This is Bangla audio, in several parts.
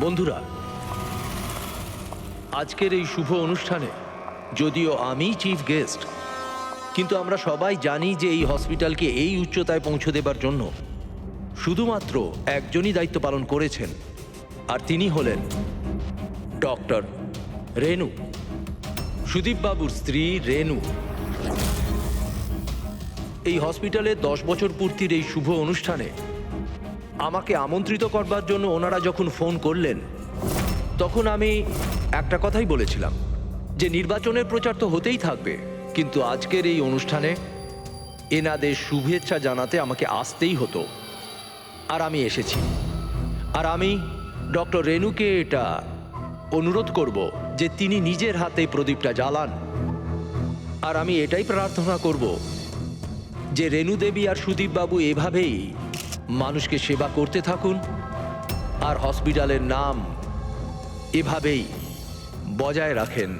বন্ধুরা, আজকের এই শুভ অনুষ্ঠানে যদিও আমি চিফ গেস্ট, কিন্তু আমরা সবাই জানি যে এই হসপিটালকে এই উচ্চতায় পৌঁছে দেবার জন্য শুধুমাত্র একজনই দায়িত্ব পালন করেছেন, আর তিনি হলেন ডক্টর রেনু, সুদীপ বাবুর স্ত্রী রেনু। এই হসপিটালের 10 বছর পূর্তির এই শুভ অনুষ্ঠানে আমাকে আমন্ত্রিত করবার জন্য ওনারা যখন ফোন করলেন, তখন আমি একটা কথাই বলেছিলাম যে নির্বাচনের প্রচার তো হতেই থাকবে, কিন্তু আজকের এই অনুষ্ঠানে এনাদের শুভেচ্ছা জানাতে আমাকে আসতেই হতো। আর আমি এসেছি। আর আমি ডক্টর রেনুকে এটা অনুরোধ করব যে তিনি নিজের হাতে প্রদীপটা জ্বালান। আর আমি এটাই প্রার্থনা করব যে রেনু দেবী আর সুদীপ বাবু এভাবেই মানুষকে সেবা করতে থাকুন, আর হসপিটালের নাম এভাবেই বজায় রাখেন।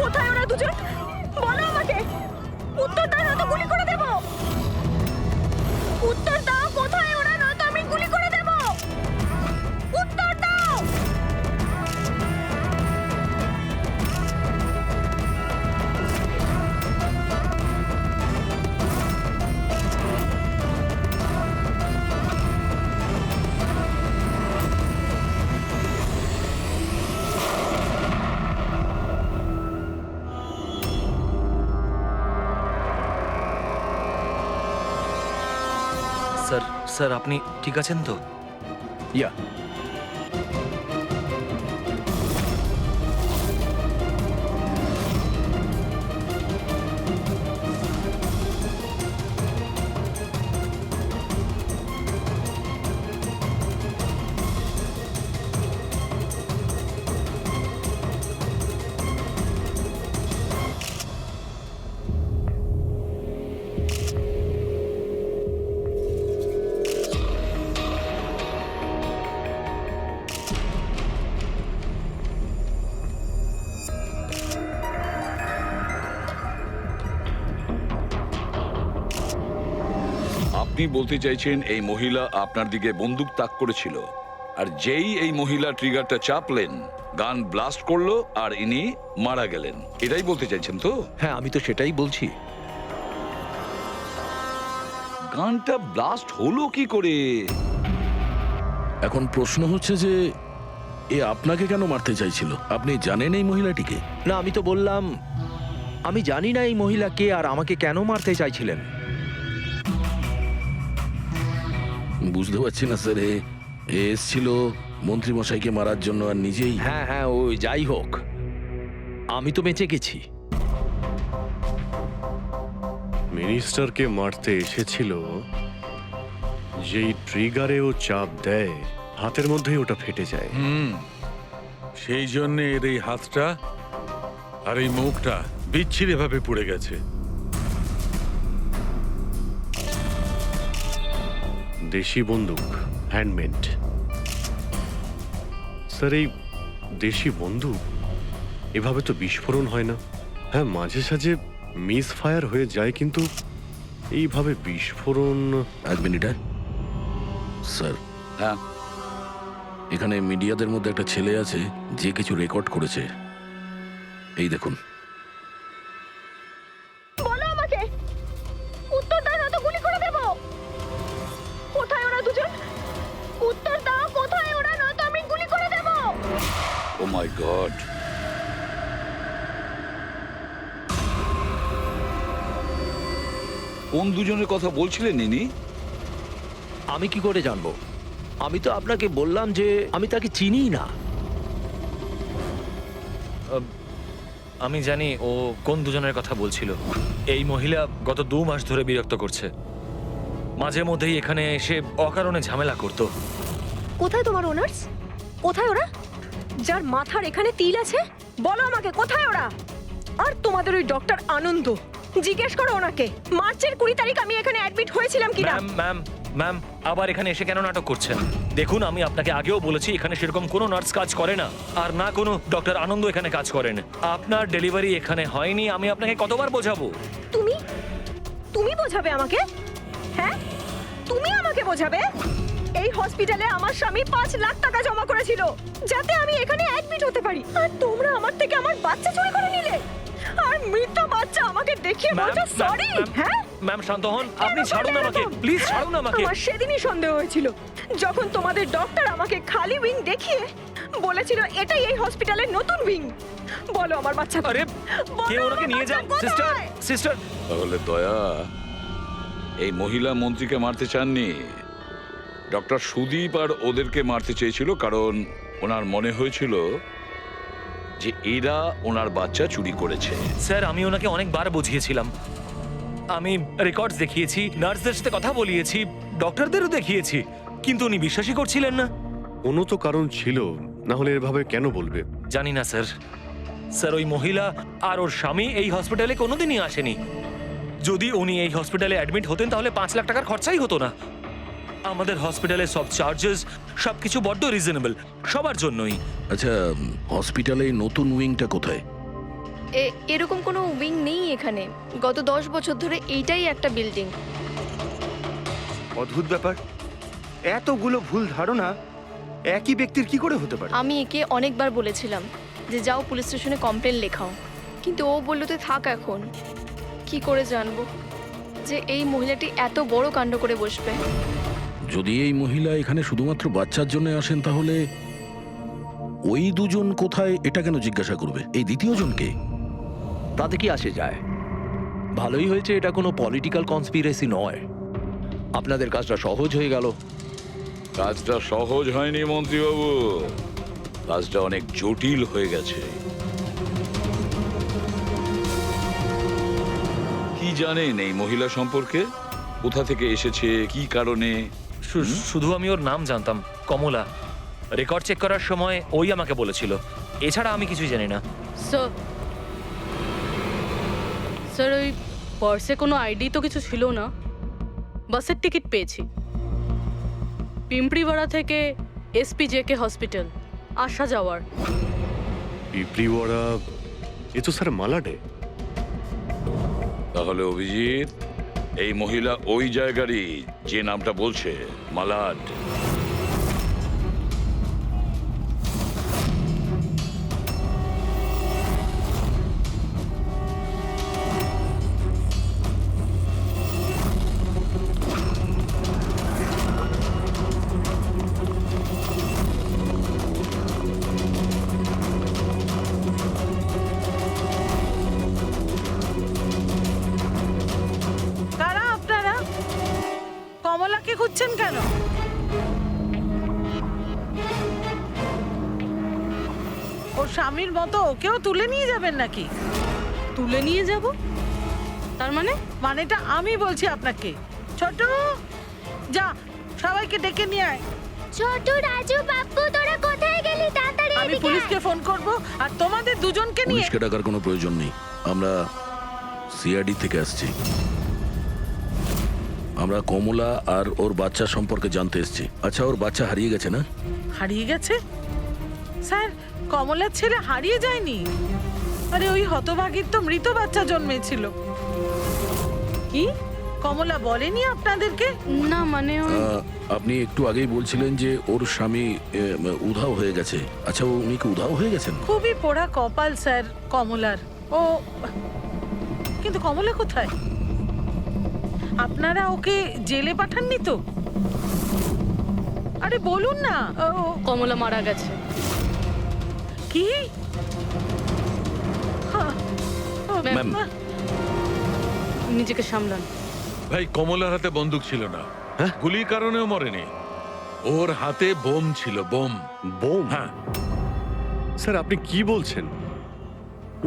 কোথায় ওরা দুজন? বলো আমাকে। উত্তর দাও, নয়তো গুলি করে দেব। উত্তর দাও, কোথায় ওরা, নয়তো আমি গুলি করে দেব। উত্তর দাও। স্যার স্যার আপনি ঠিক আছেন তো? ইয়া, আপনি বলতে চাইছেন এই মহিলা আপনার দিকে বন্দুক তাক করেছিল, আর যেই এই মহিলা ট্রিগারটা চাপলেন, গান ব্লাস্ট করলো আর ইনি মারা গেলেন, এটাই বলতে চাইছেন তো? হ্যাঁ, আমি তো সেটাই বলছি। গানটা ব্লাস্ট হলো কি করে? এখন প্রশ্ন হচ্ছে যে এ আপনাকে কেন মারতে চাইছিল? আপনি জানেন এই মহিলাটিকে? না, আমি তো বললাম আমি জানি না এই মহিলা কে আর আমাকে কেন মারতে চাইছিলেন। বুঝতে পারছি না স্যার। এ এসছিল মন্ত্রী মশাইকে মারার জন্য আর নিজেই। হ্যাঁ হ্যাঁ, ওই যাই হোক, আমি তো বেঁচে গেছি। মিনিস্টারকে মারতে এসেছিল, যেই ট্রিগারে ও চাপ দেয় হাতের মধ্যেই ওটা ফেটে যায়। সেই জন্য এর এই হাতটা আর এই মুখটা বিচ্ছিরি ভাবে পুড়ে গেছে। দেশি বন্দুক, হ্যান্ডমেড। স্যার, এই দেশি বন্দুক এভাবে তো বিস্ফোরণ হয় না। হ্যাঁ, মাঝে সাঝে মিস ফায়ার হয়ে যায়, কিন্তু এইভাবে বিস্ফোরণ। এক মিনিট। স্যার, হ্যাঁ, এখানে মিডিয়াদের মধ্যে একটা ছেলে আছে যে কিছু রেকর্ড করেছে। এই দেখুন। বলো আমাকে। উত্তর দাও, নয়তো গুলি করে দেব। কোথায় ওরা দুজন? উত্তর দাও, কোথায় ওরা, নয়তো আমি গুলি করে দেব। ও মাই গড। কোন দুজনের কথা বলছিলেন ইনি? আমি কি করে জানবো? আমি তো আপনাকে বললাম যে আমি তাকে চিনি না। আমি জানি ও কোন দুজনের কথা বলছিল। এই মহিলা গত 2 মাস ধরে বিরক্ত করছে। মাঝে মধ্যেই এখানে এসে অকারণে ঝামেলা করতো। কোথায় তোমার ওনার্স? কোথায় ওরা, যার মাথার এখানে তিল আছে? বলো আমাকে, কোথায় ওরা? আর তোমাদের ওই ডক্টর আনন্দ, জিজ্ঞেস করো ওনাকে মার্চের 20 তারিখ আমি এখানে অ্যাডমিট হয়েছিলাম কিনা। ম্যাম আবার এখানে এসে কেন নাটক করছেন? দেখুন, আমি আপনাকে আগেও বলেছি এখানে সেরকম কোনো নার্স কাজ করে না, আর না কোনো ডক্টর আনন্দ এখানে কাজ করেন। আপনার ডেলিভারি এখানে হয়নি, আমি আপনাকে কতবার বোঝাবো? তুমি তুমি বোঝাবে আমাকে? হ্যাঁ, তুমি আমাকে বোঝাবে? এই হসপিটালে আমার স্বামী 5 লাখ টাকা জমা করেছিল যাতে আমি এখানে অ্যাডমিট হতে পারি, আর তোমরা আমার থেকে আমার বাচ্চা চুরি করে নিলে, আর মৃত বাচ্চা আমাকে দেখিয়ে বলছো সরি। হ্যাঁ ম্যাম শান্ত হন, আপনি ছাড়ুন আমাকে, প্লিজ ছাড়ুন আমাকে। আমার সেদিনই সন্দেহ হয়েছিল যখন তোমাদের ডক্টর আমাকে খালি উইং দেখিয়ে বলেছিল এটাই এই হসপিটালের নতুন উইং। বলো আমার বাচ্চা আরে কে ওনাকে নিয়ে যান? সিস্টার সিস্টার তাহলে দয়া এই মহিলা মন্ত্রীকে মারতে চাননি, ডক্টর সুদীপ আর ওদেরকে মারতে চেয়েছিল, কারণ ওনার মনে হয়েছিল যে এরা ওনার বাচ্চা চুরি করেছে। স্যার, আমি ওনাকে অনেকবার বুঝিয়েছিলাম, আমি রেকর্ডস দেখিয়েছি, নার্সদের সাথে কথা বলিয়েছি, ডক্টরদেরও দেখিয়েছি, কিন্তু উনি বিশ্বাসই করছিলেন না। কোনো তো কারণ ছিল, না হলে এভাবে কেন বলবে? জানি না স্যার। স্যার, ওই মহিলা আর ওর স্বামী এই হসপিটালে কোনোদিনই আসেনি। যদি উনি এই হসপিটালে অ্যাডমিট হতেন তাহলে 5 লাখ টাকার খরচাই হতো না। আমাদের হসপিটালে সব চার্জেস সবকিছু বড্ড রিজনেবল সবার জন্যই। আচ্ছা, হসপিটালে এই নতুন উইংটা কোথায়? এরকম কোনো উইং নেই এখানে। গত 10 বছর ধরে এইটাই একটা বিল্ডিং। অদ্ভুত ব্যাপার, এতগুলো ভুল ধারণা একই ব্যক্তির কি করে হতে পারে? আমি একে অনেকবার বলেছিলাম যে যাও পুলিশ স্টেশনে কমপ্লেন লেখাও, কিন্তু ও বলল তুই থাক। এখন কি করে জানবো যে এই মহিলাটি এত বড় কাণ্ড করে বসবে? যদি এই মহিলা এখানে শুধুমাত্র বাচ্চার জন্য আসেন, তাহলে ওই দুজন কোথায় এটা কেন জিজ্ঞাসা করবে? এই দ্বিতীয় জনকে তাতে কি আসে যায়? ভালোই হয়েছে এটা কোনো পলিটিক্যাল কনস্পিরেসি নয়, আপনাদের কাজটা সহজ হয়ে গেল। কাজটা সহজ হয়নি মন্ত্রীবাবু, কাজটা অনেক জটিল হয়ে গেছে। কি জানেন এই মহিলা সম্পর্কে? কোথা থেকে এসেছে, কি কারণে? শুধু আমি ওর নাম জানতাম, কমলা। রেকর্ড চেক করার সময় ওই আমাকে বলেছিল, এছাড়া আমি কিছুই জানি না। স্যার, ওই পার্সে কোনো আইডি তো কিছু ছিল না। বাসের টিকিট পেয়েছি, পিম্পড়িওয়াড়া থেকে SPJK হসপিটাল আসা যাওয়ার। পিঁপড়িওয়াড়া, এ তো স্যার মালাডে। তাহলে অভিজিৎ, এই মহিলা ওই জায়গারই যে নামটা বলছে, মালাড। কারা আপনারা? কমলাকে খুঁজছেন কেন? ওর স্বামীর মতো ওকেও তুলে নিয়ে যাবেন নাকি? তুলে নিয়ে যাব? তার মানে? মানেটা আমি বলছি আপনাকে। ছোট, যা সবাইকে ডেকে নিয়ে আয়। ছোট, রাজু, বাপ্পু, তোরা কোথায় গেলি? তাড়াতাড়ি আমি পুলিশকে ফোন করব, আর তোমাদের দুজনকে নিয়ে। পুলিশকে ডাকার কোনো প্রয়োজন নেই, আমরা CID থেকে আসছি। আমরা কমলা আর ওর বাচ্চা সম্পর্কে জানতে এসেছি। আচ্ছা, ওর বাচ্চা হারিয়ে গেছে না? হারিয়ে গেছে? স্যার, কমলার ছেলে হারিয়ে যায়নি। আরে ওই হতভাগীর তো মৃত বাচ্চা জন্মেছিল। কি কমলা বলেনি আপনাদেরকে? না মানে আপনি একটু আগেই বলছিলেন যে ওর স্বামী উধাও হয়ে গেছে। আচ্ছা, উনি কি উধাও হয়ে গেছেন? খুবই পোড়া কপাল স্যার কমলার। ও কিন্তু কমলা কোথায়? আপনারা ওকে জেলে পাঠাননি তো? আরে বলুন না। কমলা মারা গেছে। কি? ম্যাম, নিজেকে সামলান। ভাই, কমলার হাতে বন্দুক ছিল না, গুলির কারণেও মরেনি। ওর হাতে বোম ছিল, বোম। বোম? হ্যাঁ। স্যার, আপনি কি বলছেন?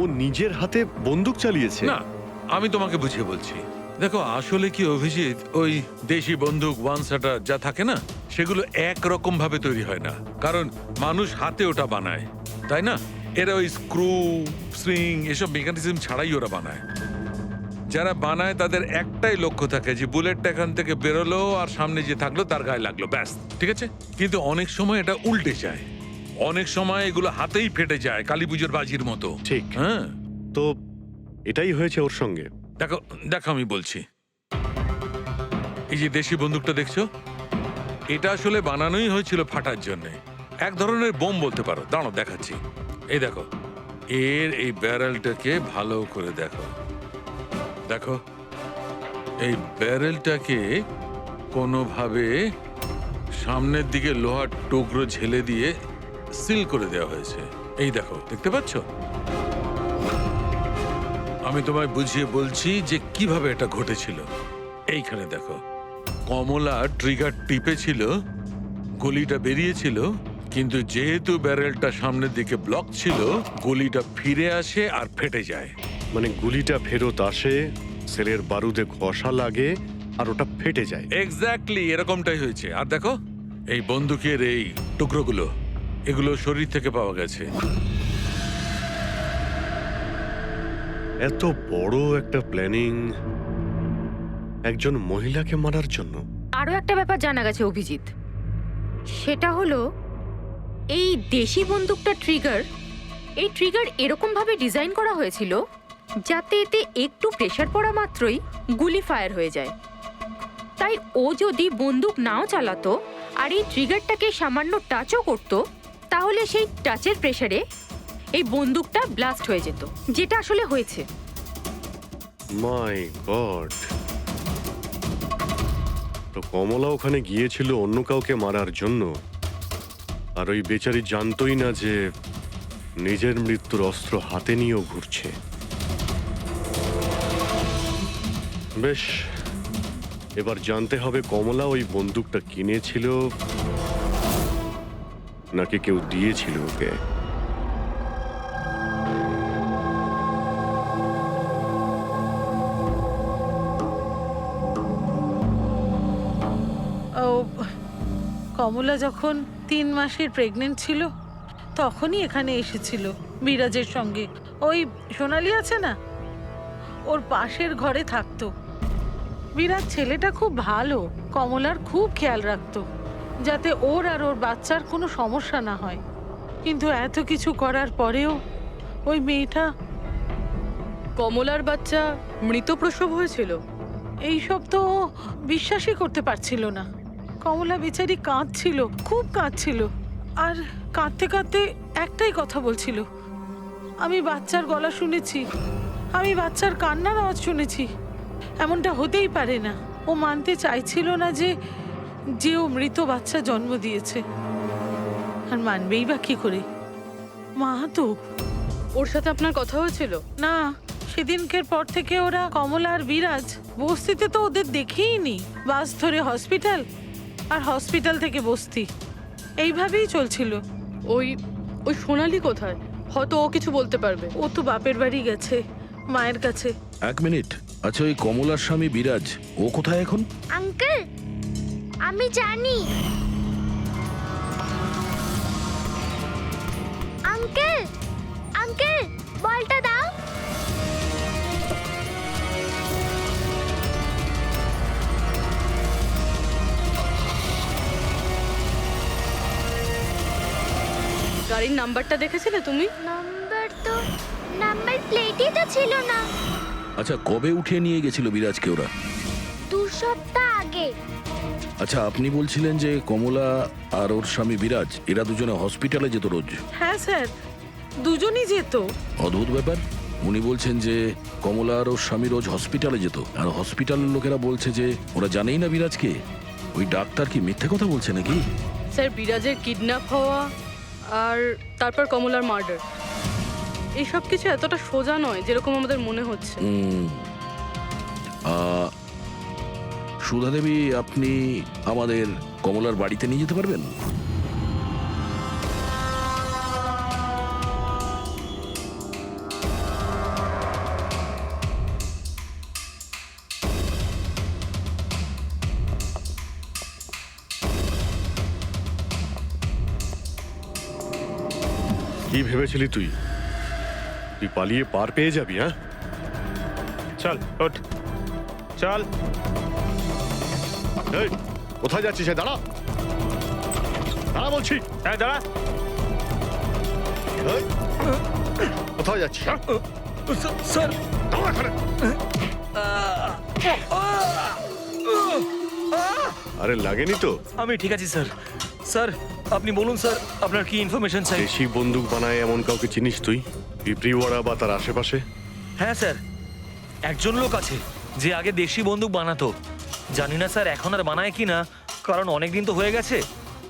ও নিজের হাতে বন্দুক চালিয়েছে? না, আমি তোমাকে বুঝিয়ে বলছি। দেখো, আসলে কি অভিজিৎ, ওই দেশি বন্দুক ওয়ান শাটার যা থাকে না, সেগুলো একরকম ভাবে তৈরি হয় না, কারণ মানুষ হাতে ওটা বানায়, তাই না? এরা ওই স্ক্রু, স্প্রিং এসব মেকানিজম ছাড়াই ওরা বানায়। যারা বানায় তাদের একটাই লক্ষ্য থাকে যে বুলেটটা এখান থেকে বেরোলো আর সামনে যে থাকলো তার গায়ে লাগলো, ব্যাস, ঠিক আছে? কিন্তু অনেক সময় এটা উল্টে যায়, অনেক সময় এগুলো হাতেই ফেটে যায়, কালী পুজোর বাজির মতো। ঠিক। হ্যাঁ, তো এটাই হয়েছে ওর সঙ্গে। দেখো দেখো আমি বলছি, এই যে দেশি বন্দুকটা দেখছো, এটা আসলে বানানোই হয়েছিল ফাটার জন্য, এক ধরনের বোম বলতে পারো। দাঁড়াও দেখাচ্ছি, এই দেখো, এর এই ব্যারেলটাকে ভালো করে দেখো, দেখো এই ব্যারেলটাকে কোনোভাবে সামনের দিকে লোহার টুকরো ঝেলে দিয়ে সিল করে দেওয়া হয়েছে। এই দেখো, দেখতে পাচ্ছ? আমি তোমায় বুঝিয়ে বলছি যে কিভাবে এটা ঘটেছিল। এইখানে দেখো, কমলা ট্রিগার টিপেছিল, গুলিটা বেরিয়েছিল, কিন্তু যেহেতু ব্যারেলটা সামনের দিকে ব্লক ছিল, গুলিটা ফিরে আসে আর ফেটে যায়। মানে গুলিটা ফেরত আসে, সেলের বারুদে ঘষা লাগে আর ওটা ফেটে যায়। এক্স্যাক্টলি এরকমটাই হয়েছে। আর দেখো এই বন্দুকের এই টুকরোগুলো, এগুলো শরীর থেকে পাওয়া গেছে। এত বড় একটা প্ল্যানিং একজন মহিলাকে মারার জন্য। আরও একটা ব্যাপার জানা গেছে অভিজিৎ, সেটা হলো এই দেশি বন্দুকটা এই ট্রিগার এরকমভাবে ডিজাইন করা হয়েছিল যাতে এতে একটু প্রেসার পড়া মাত্রই গুলি ফায়ার হয়ে যায়। তাই ও যদি বন্দুক নাও চালাতো আর এই ট্রিগারটাকে সামান্য টাচও করতো, তাহলে সেই টাচের প্রেসারে এই বন্দুকটা ব্লাস্ট হয়ে যেত, যেটা আসলে হয়েছে। মাই গড! তো কমলা ওখানে গিয়েছিল অন্য কাউকে মারার জন্য, আর ওই বেচারি জানতোই না যে নিজের মৃত্যুর অস্ত্র হাতে নিয়েও ঘুরছে। বেশ, এবার জানতে হবে কমলা ওই বন্দুকটা কিনেছিল নাকি কেউ দিয়েছিল ওকে। ও, কমলা যখন 3 মাসের প্রেগনেন্ট ছিল তখনই এখানে এসেছিল বিরাজের সঙ্গে। ওই সোনালি আছে না, ওর পাশের ঘরে থাকতো। বিরাজ ছেলেটা খুব ভালো, কমলার খুব খেয়াল রাখতো যাতে ওর আর ওর বাচ্চার কোনো সমস্যা না হয়। কিন্তু এত কিছু করার পরেও ওই মেয়েটা, কমলার বাচ্চা মৃত প্রসব হয়েছিল। এইসব তো ও বিশ্বাসই করতে পারছিল না। কমলা বেচারি কাঁদছিল, খুব কাঁদছিল, আর কাঁদতে কাঁদতে একটাই কথা বলছিল, আমি বাচ্চার গলা শুনেছি, আমি বাচ্চার কান্নার আওয়াজ শুনেছি, এমনটা হতেই পারে না। ও মানতে চাইছিল না যে ও মৃত বাচ্চা জন্ম দিয়েছে, আর মানবেই বা কি করে? মা তো। ওর সাথে আপনার কথা হয়েছিল? না, সেদিনকের পর থেকে ওরা, কমলা আর বিরাজ, বস্তিতে তো ওদের দেখেই নি। বাস ধরে হসপিটাল, আর হসপিটাল থেকে বস্তি, এইভাবেই চলছিল। ওই ওই সোনালি কোথায়? হয়তো ও কিছু বলতে পারবে। ও তো বাপের বাড়ি গেছে, মায়ের কাছে। এক মিনিট, আচ্ছা ওই কমলার স্বামী বিরাজ ও কোথায় এখন? আঙ্কেল, আমি জানি। আঙ্কেল, আঙ্কেল, বলটা দাও। গাড়ির নাম্বারটা দেখেছিলে তুমি? নাম্বার প্লেটই তো ছিল না। আচ্ছা কবে উঠিয়ে নিয়ে গেছিল বিরাজকে ওরা? 2 সপ্তাহ আগে। আচ্ছা আপনি বলছিলেন যে কমলা আর ওর স্বামী বিরাজ এরা দুজনে হসপিটালে যেত রোজ? হ্যাঁ স্যার, দুজনই যেত। অদ্ভুত ব্যাপার, উনি বলছেন যে কমলা আর ওর স্বামী রোজ হসপিটালে যেত, আর হসপিটালের লোকেরা বলছে যে ওরা জানেই না বিরাজকে। ওই ডাক্তার কি মিথ্যে কথা বলছে নাকি? স্যার, বিরাজের কিডন্যাপ হওয়া আর তারপর কমলার মার্ডার, এইসব কিছু এতটা সোজা নয় যেরকম আমাদের মনে হচ্ছে। সুধা দেবী, আপনি আমাদের কমলার বাড়িতে নিয়ে যেতে পারবেন? কি ভেবেছিলি তুই? তুই পালিয়ে পার পেয়ে যাবি? হ্যাঁ, চল ওঠ চল। এই কোথায় যাচ্ছিস? দাঁড়া দাঁড়া বলছি। হ্যাঁ দাঁড়া। এই, কোথায় যাচ্ছিস? স্যার দাঁড়া এখানে। আরে লাগেনি তো? আমি ঠিক আছি স্যার। স্যার আপনি বলুন স্যার, আপনার কি ইনফরমেশন চাই? দেশি বন্দুক বানায় এমন কাউকে চিনিস তুই? পিঁপড়িওয়াড়া বা তার আশেপাশে? হ্যাঁ স্যার, একজন লোক আছে যে আগে দেশি বন্দুক বানাতো। জানি না স্যার এখন আর বানায় কি না, কারণ অনেক দিন তো হয়ে গেছে।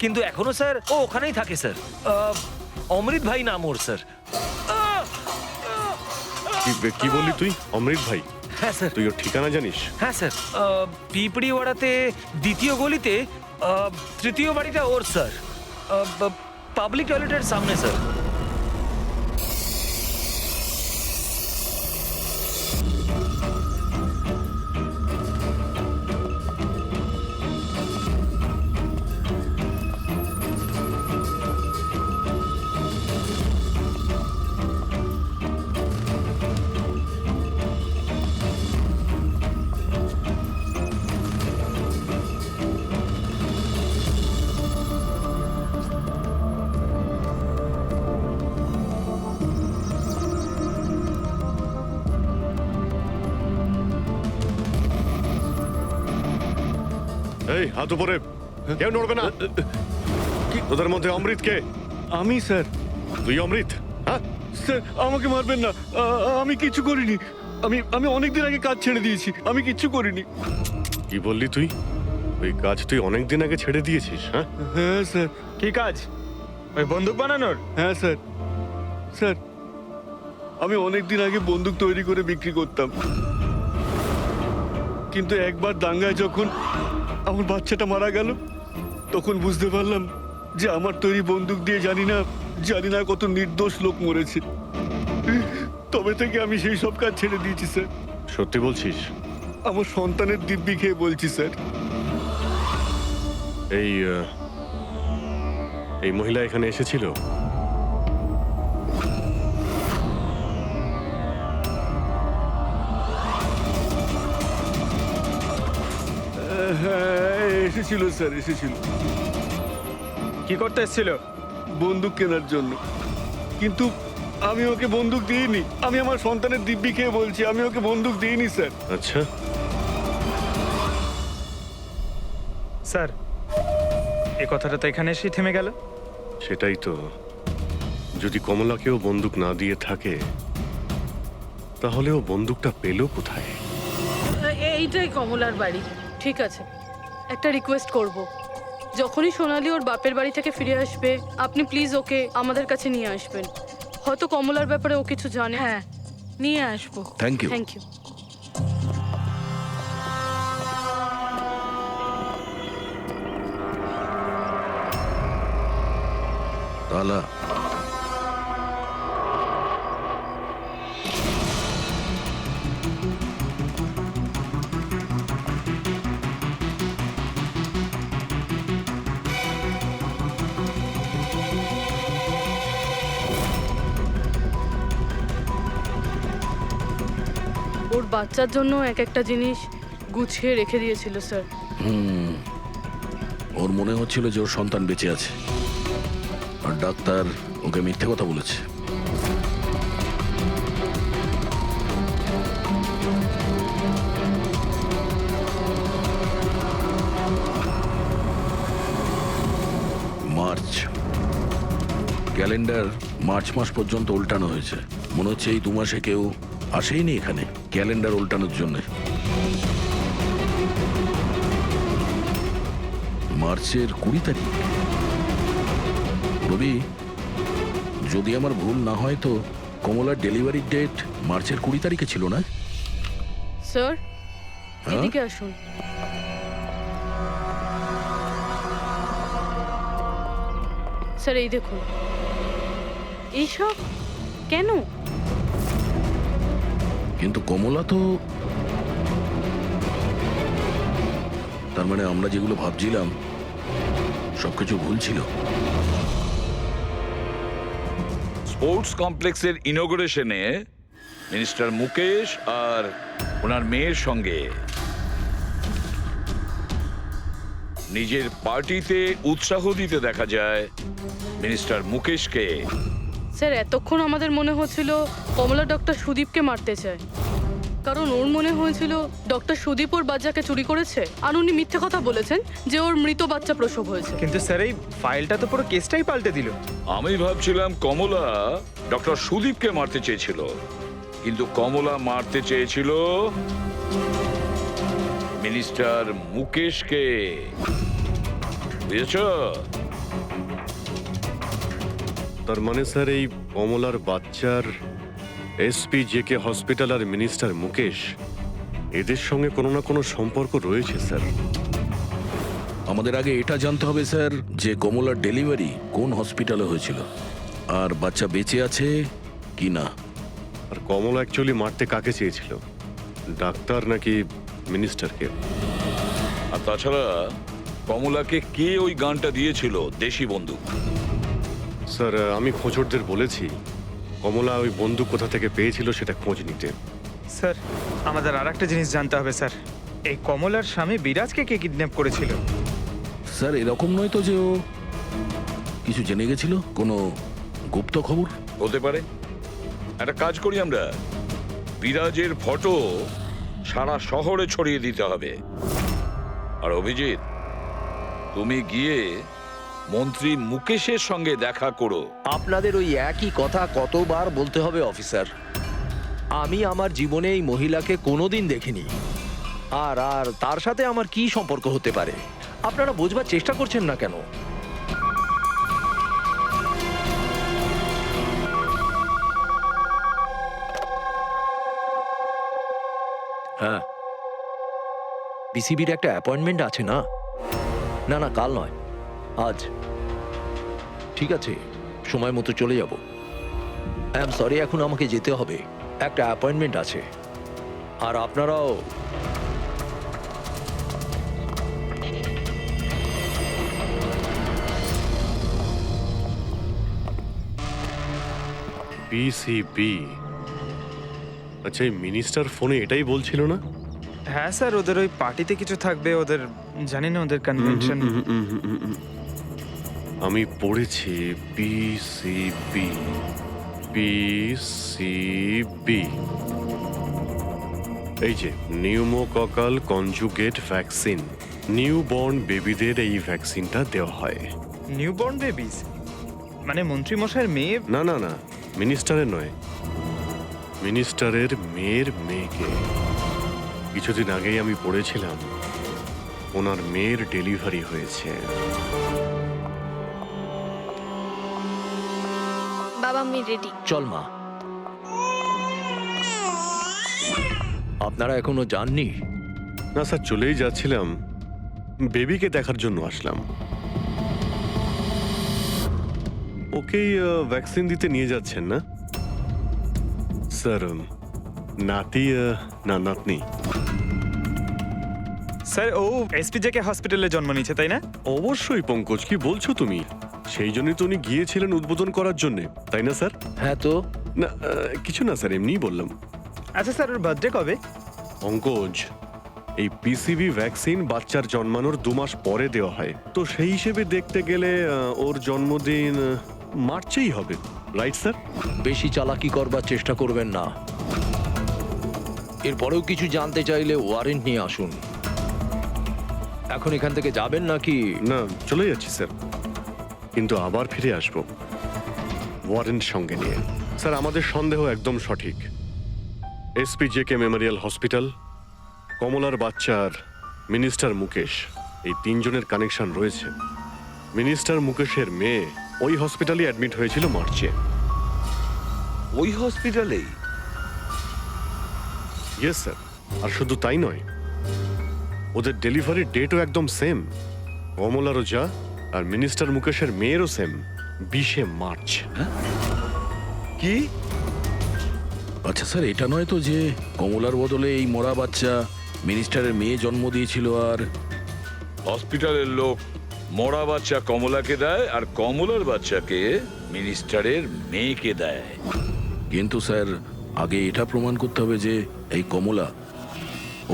কিন্তু এখনো স্যার ও ওখানেই থাকে স্যার। অমৃত ভাই নাম ওর স্যার। কি বললি তুই? অমৃত ভাই? হ্যাঁ স্যার। তুই ওর ঠিকানা জানিস? হ্যাঁ স্যার, পিঁপড়িওয়াড়াতে দ্বিতীয় গলিতে তৃতীয় বাড়িটা ওর স্যার। পাবলিক টয়লেটের সামনে স্যার। এই হাত উপরে, কেউ নড়বে না। তোদের মধ্যে অমৃত কে? আমি স্যার। তুই অমৃত? হ্যাঁ স্যার আমাকে মারবেন না, আমি কিছু করিনি। আমি অনেকদিন আগে কাজ ছেড়ে দিয়েছি, আমি কিচ্ছু করিনি। কি বললি তুই? ওই কাজ তুই অনেকদিন আগে ছেড়ে দিয়েছিস? হ্যাঁ হ্যাঁ স্যার। কি কাজ? ওই বন্দুক বানানোর? হ্যাঁ স্যার। স্যার আমি অনেকদিন আগে বন্দুক তৈরি করে বিক্রি করতাম, কিন্তু একবার দাঙ্গায় যখন আমার বাচ্চাটা মারা গেল, তখন বুঝতে পারলাম যে আমার তৈরি বন্দুক দিয়ে জানি না কত নির্দোষ লোক মরেছে। তবে থেকে আমি সেই সব কাজ ছেড়ে দিয়েছি স্যার। সত্যি বলছিস? আমার সন্তানের দিব্যি খেয়ে বলছি স্যার। এই মহিলা এখানে এসেছিল? হ্যাঁ এসেছিল স্যার, এসেছিল। কি করতে এসেছিল? বন্দুক কেনার জন্য, কিন্তু আমি ওকে বন্দুক দিইনি। আমি আমার সন্তানের দিব্যি খেয়ে বলছি, আমি ওকে বন্দুক দিইনি স্যার। আচ্ছা, স্যার এই কথাটা তো এখানে এসেই থেমে গেল। সেটাই তো। যদি কমলাকেও বন্দুক না দিয়ে থাকে, তাহলে ও বন্দুকটা পেল কোথায়? এইটাই কমলার বাড়ি। ঠিক আছে, একটা রিকোয়েস্ট করব, যখনই সোনালি ওর বাপের বাড়ি থেকে ফিরে আসবে আপনি প্লিজ ওকে আমাদের কাছে নিয়ে আসবেন। হয়তো কমলার ব্যাপারে ও কিছু জানে। হ্যাঁ নিয়ে আসবো। Thank you. Thank you. তালা ওর বাচ্চার জন্য এক একটা জিনিস গুছিয়ে রেখে দিয়েছিল স্যার। ওর মনে হচ্ছিল যে ওর সন্তান বেঁচে আছে, আর ডাক্তার ওকে মিথ্যে কথা বলেছে। মার্চ ক্যালেন্ডার মার্চ মাস পর্যন্ত উল্টানো হয়েছে। মনে হচ্ছে এই 2 মাসে কেউ আসেইনি এখানে ক্যালেন্ডার উল্টানোর জন্য। মার্চের 20 তারিখ। রবি, যদি আমার ভুল না হয় তো কমলার ডেলিভারি ডেট মার্চের 20 তারিখে ছিল না? স্যার হ্যাঁ? এদিকে আসুন। স্যার এই দেখুন, এইসব কেন? কিন্তু কমলা তো, তার মানে আমরা যেগুলো ভাবছিলাম সবকিছু ভুল ছিল। স্পোর্টস কমপ্লেক্সের ইনোগ্রেশনে মিনিস্টার মুকেশ আর ওনার মেয়ের সঙ্গে নিজের পার্টিতে উৎসাহ দিতে দেখা যায় মিনিস্টার মুকেশকে। স্যার এতক্ষণ আমাদের মনে হচ্ছিল কমলা ডক্টর সুদীপকে মারতে চায়, কারণ ওর মনে হয়েছিল ডক্টর সুদীপ ওর বাচ্চাকে চুরি করেছে আর উনি মিথ্যে কথা বলেছেন যে ওর মৃত বাচ্চা প্রসব হয়েছে। কিন্তু স্যার এই ফাইলটা তো পুরো কেসটাই পাল্টে দিল। আমি ভাবছিলাম কমলা ডক্টর সুদীপকে মারতে চেয়েছিল, কিন্তু কমলা মারতে চেয়েছিল মিনিস্টার মুকেশকে। বুঝেছ? তার মানে স্যার এই কমলার বাচ্চার এসপি জেকে হসপিটাল আর মিনিস্টার মুকেশ এদের সঙ্গে কোনো না কোনো সম্পর্ক রয়েছে স্যার। আমাদের আগে এটা জানতে হবে স্যার যে কমলার ডেলিভারি কোন হসপিটালে হয়েছিল আর বাচ্চা বেঁচে আছে কি না। আর কমলা অ্যাকচুয়ালি মারতে কাকে চেয়েছিল, ডাক্তার নাকি মিনিস্টারকে? আর তাছাড়া কমলাকে কে ওই গানটা দিয়েছিল, দেশি বন্দুক? স্যার আমি খোঁজরদের বলেছি কমলা ওই বন্দুক কোথা থেকে পেয়েছিল সেটা খোঁজ নিতে। স্যার আমাদের আর একটা জিনিস জানতে হবে স্যার, এই কমলার স্বামী বিরাজকে কে কিডন্যাপ করেছিল? স্যার এরকম নয় তো যে ও কিছু জেনে গেছিল, কোনো গুপ্ত খবর? হতে পারে। একটা কাজ করি আমরা, বিরাজের ফটো সারা শহরে ছড়িয়ে দিতে হবে। আর অভিজিৎ, তুমি গিয়ে মন্ত্রী মুকেশের সঙ্গে দেখা করো। আপনাদের ওই একই কথা কতবার বলতে হবে অফিসার? আমি আমার জীবনে এই মহিলাকে কোনোদিন দেখিনি, আর আর তার সাথে আমার কি সম্পর্ক হতে পারে? আপনারা বোঝবার চেষ্টা করছেন না কেন? হ্যাঁ, বিসিবির একটা অ্যাপয়েন্টমেন্ট আছে না? না না, কাল নয়, আজ। ঠিক আছে, সময় মতো চলে যাব। আই এম সরি, এখন আমাকে যেতে হবে, একটা অ্যাপয়েন্টমেন্ট আছে। আর আপনারাও। বিসিবি, আচ্ছা এই মিনিস্টার ফোনে এটাই বলছিল না? হ্যাঁ স্যার, ওদের ওই পার্টিতে কিছু থাকবে, ওদের জানি না ওদের কনভেনশন। আমি পড়েছি বিসিবি, বিসিবি, এই যে নিউমোককাল কনজুগেট ভ্যাকসিন, নিউবর্ন বেবিদের এই ভ্যাকসিনটা দেওয়া হয়। নিউবর্ন বেবিজ মানে মন্ত্রী মশাইয়ের মেয়ে? না না না, মিনিস্টারের নয়, মিনিস্টারের মেয়ের মেয়েকে। কিছুদিন আগেই আমি পড়েছিলাম ওনার মেয়ের ডেলিভারি হয়েছে। বাবা আমি রেডি। চল মা। আপনারা এখনো যাননি? না স্যার, চলেই যাচ্ছিলাম, বেবিকে দেখার জন্য আসলাম। ওকেই ভ্যাকসিন দিতে নিয়ে যাচ্ছেন না স্যার? নাতি না নাতনি? স্যার ও এসপিজেকে হসপিটালে জন্ম নিয়েছে, তাই না? অবশ্যই পঙ্কজ, কি বলছো তুমি? সেই জন্যই তো উনি গিয়েছিলেন উদ্বোধন করার জন্য, তাই না স্যার? হ্যাঁ তো। না কিছু না স্যার, এমনিই বললাম। আচ্ছা স্যার, ওর বার্থডে কবে? পঙ্কজ, এই পিসিবি ভ্যাকসিন বাচ্চার জন্মানোর 2 মাস পরে দেওয়া হয়, তো সেই হিসেবে দেখতে গেলে ওর জন্মদিন মার্চেই হবে, রাইট স্যার? বেশি চালাকি করবার চেষ্টা করবেন না। এরপরেও কিছু জানতে চাইলে ওয়ারেন্ট নিয়ে আসুন। এখন এখান থেকে যাবেন নাকি? না, চলে যাচ্ছি স্যার, কিন্তু আবার ফিরে আসবো ওয়ারেন্ট সঙ্গে নিয়ে। স্যার আমাদের সন্দেহ একদম সঠিক। এসপি জেকে মেমোরিয়াল হসপিটাল, কমলার বাচ্চার মিনিস্টার মুকেশ, এই 3 জনের কানেকশন রয়েছে। মিনিস্টার মুকেশের মেয়ে ওই হসপিটালে অ্যাডমিট হয়েছিল মার্চে। ওই হসপিটালেই? ইয়েস স্যার, আর শুধু তাই নয়, ওদের ডেলিভারির ডেটও একদম সেম। কমলারও যা আর মিনিস্টার মুকেশের মেয়েরও সেম, 20শে মার্চ। কি? আচ্ছা স্যার, এটা নয় তো যে কমলার বদলে এই মরা বাচ্চা মিনিস্টারের মেয়ে জন্ম দিয়েছিল আর হসপিটালের লোক মরা বাচ্চা কমলাকে দেয় আর কমলার বাচ্চাকে মিনিস্টারের মেয়েকে দেয়? কিন্তু স্যার আগে এটা প্রমাণ করতে হবে যে এই কমলা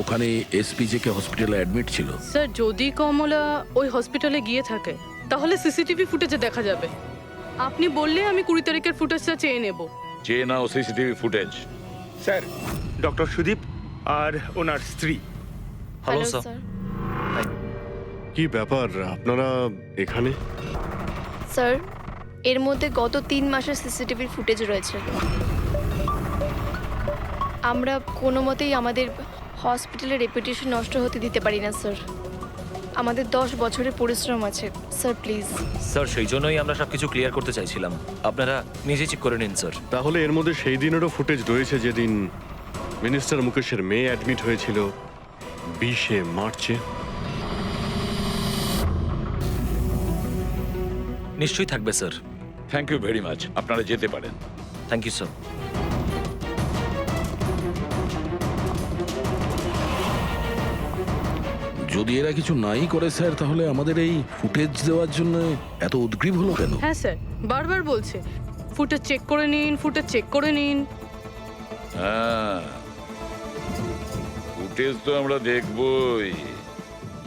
ওখানে এসপিজেকে হসপিটালে অ্যাডমিট ছিল। স্যার যদি কমলা ওই হসপিটালে গিয়ে থাকে তাহলে সিসিটিভি ফুটেজে দেখা যাবে। আপনি বললে আমি 20 তারিখের ফুটেজটা চেয়ে নেব। চেয়ে নাও CCTV footage. Sir doctor Sudip আর ওনার স্ত্রী। Hello hello sir. স্যার। কি ব্যাপার আপনারা এখানে? স্যার এর মধ্যে গত 3 মাসের সিসিটিভির ফুটেজ রয়েছে। আমরা কোনো মতেই আমাদের হসপিটালের রেপুটেশন নষ্ট হতে দিতে পারি না স্যার। আমাদের 10 বছরের পরিশ্রম আছে স্যার, প্লিজ। স্যার সেই জন্যই আমরা সবকিছু ক্লিয়ার করতে চাইছিলাম, আপনারা নিজে চেক করে নিন স্যার। তাহলে এর মধ্যে সেই দিনেরও ফুটেজ রয়েছে যেদিন মিনিস্টার মুকেশের মেয়ে অ্যাডমিট হয়েছিল 20শে মার্চে। নিশ্চয়ই থাকবে sir. Thank you very much, আপনারা যেতে পারেন। Thank you sir. যদি এরা কিছু নাই করে স্যার, তাহলে আমাদের এই ফুটেজ দেওয়ার জন্য এত উদ্গ্রীব হলো কেন? হ্যাঁ স্যার, বারবার বলছে ফুটেজ চেক করে নিন, ফুটেজ চেক করে নিন। হ্যাঁ, ফুটেজ তো আমরা দেখবই।